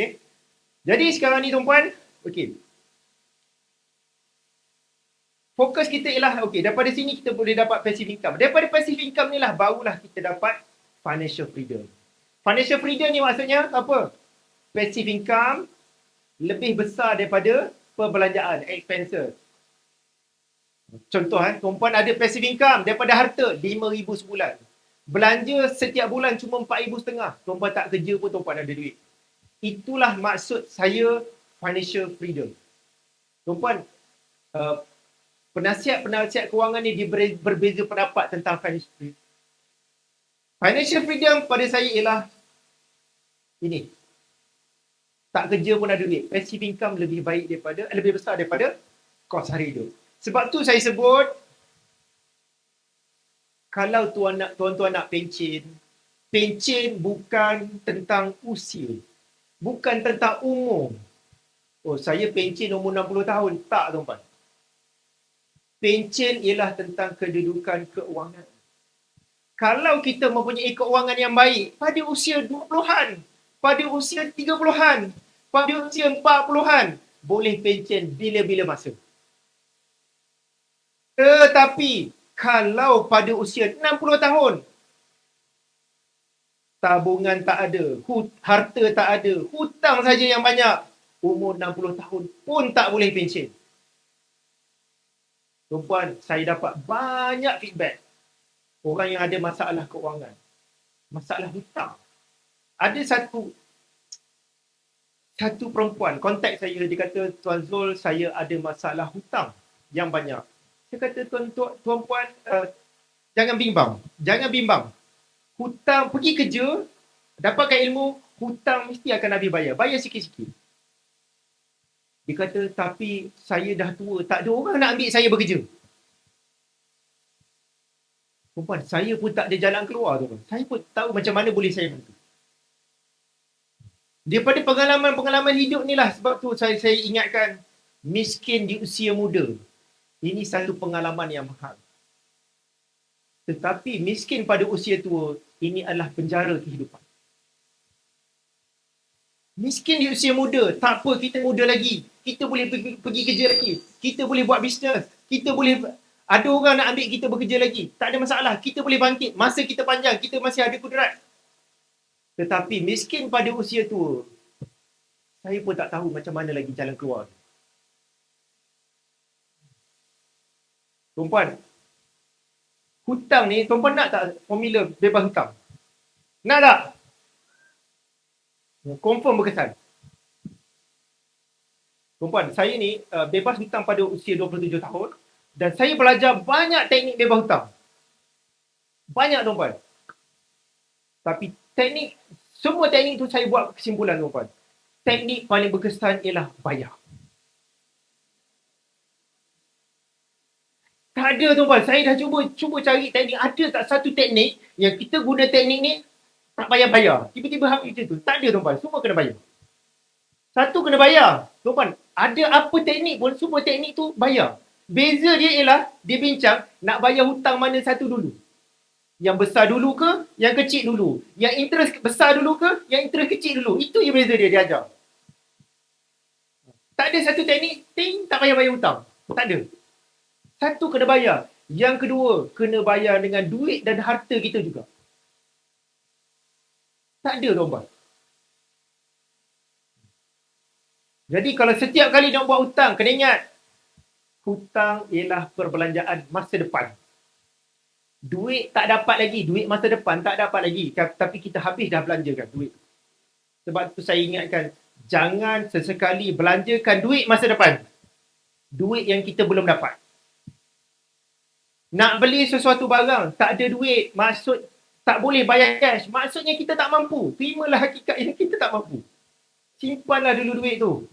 Okay. Jadi sekarang ni tuan-puan, okay. Fokus kita ialah, okay, daripada sini kita boleh dapat passive income. Daripada passive income ni lah, barulah kita dapat financial freedom. Financial freedom ni maksudnya apa? Passive income lebih besar daripada perbelanjaan, expenses. Contoh, tuan-puan ada passive income daripada harta, RM5,000 sebulan. Belanja setiap bulan cuma RM4,500. Tuan-puan tak kerja pun tuan-puan ada duit. Itulah maksud saya financial freedom. Tuan-puan, penasihat-penasihat kewangan ni dia berbeza pendapat tentang financial freedom. Financial freedom pada saya ialah ini. Tak kerja pun ada duit. Passive income lebih besar daripada kos hari hidup. Sebab tu saya sebut, kalau tuan-tuan nak pencen bukan tentang usia. Bukan tentang umur. Oh, saya pencen umur 60 tahun. Tak, tuan-tuan. Pencen ialah tentang kedudukan keuangan. Kalau kita mempunyai keuangan yang baik pada usia 20-an, pada usia 30-an, pada usia 40-an, boleh pencen bila-bila masa. Tetapi, kalau pada usia 60 tahun, tabungan tak ada, harta tak ada, hutang saja yang banyak, umur 60 tahun pun tak boleh pencen. Tuan-puan, saya dapat banyak feedback. Orang yang ada masalah keuangan, masalah hutang. Ada satu perempuan kontak saya, dia kata, Tuan Zul, saya ada masalah hutang yang banyak. Saya kata, tuan-puan, jangan bimbang. Hutang, pergi kerja, dapatkan ilmu, hutang mesti akan habis bayar. Bayar sikit-sikit. Dia kata, tapi saya dah tua, tak ada orang nak ambil saya bekerja. Tuan-puan, saya pun tak ada jalan keluar, tuan-puan. Saya pun tahu macam mana boleh saya bantu. Daripada pengalaman hidup ni lah, sebab tu saya ingatkan, miskin di usia muda. Ini satu pengalaman yang mahal. Tetapi miskin pada usia tua, ini adalah penjara kehidupan. Miskin di usia muda, tak apa, kita muda lagi. Kita boleh pergi kerja lagi. Kita boleh buat bisnes. Kita boleh, ada orang nak ambil kita bekerja lagi. Tak ada masalah, kita boleh bangkit. Masa kita panjang, kita masih ada kudrat. Tetapi miskin pada usia tua, saya pun tak tahu macam mana lagi jalan keluar. Tuan-puan, hutang ni, tuan-puan nak tak formula bebas hutang? Nak tak? Confirm berkesan. Tuan-puan, saya ni bebas hutang pada usia 27 tahun dan saya belajar banyak teknik bebas hutang. Banyak, tuan-puan. Tapi semua teknik tu saya buat kesimpulan, tuan-puan. Teknik paling berkesan ialah bayar. Tak ada, tuan-puan. Saya dah cuba cari teknik. Ada tak satu teknik yang kita guna teknik ni tak payah bayar? Tiba-tiba habis macam tu. Tak ada, tuan-puan. Semua kena bayar. Satu kena bayar. Tuan-puan, ada apa teknik pun, semua teknik tu bayar. Beza dia ialah, dia bincang nak bayar hutang mana satu dulu. Yang besar dulu ke, yang kecil dulu. Yang interest besar dulu ke, yang interest kecil dulu. Itu je beza dia ajar. Tak ada satu teknik, tak payah bayar hutang. Tak ada. Satu kena bayar. Yang kedua, kena bayar dengan duit dan harta kita juga. Tak ada, tuan-puan. Jadi kalau setiap kali nak buat hutang, kena ingat, hutang ialah perbelanjaan masa depan. Duit tak dapat lagi, duit masa depan tak dapat lagi. Tapi kita habis dah belanjakan duit. Sebab tu saya ingatkan, jangan sesekali belanjakan duit masa depan. Duit yang kita belum dapat. Nak beli sesuatu barang, tak ada duit, maksud tak boleh bayar cash. Maksudnya kita tak mampu. Terimalah hakikat yang kita tak mampu. Simpanlah dulu duit tu.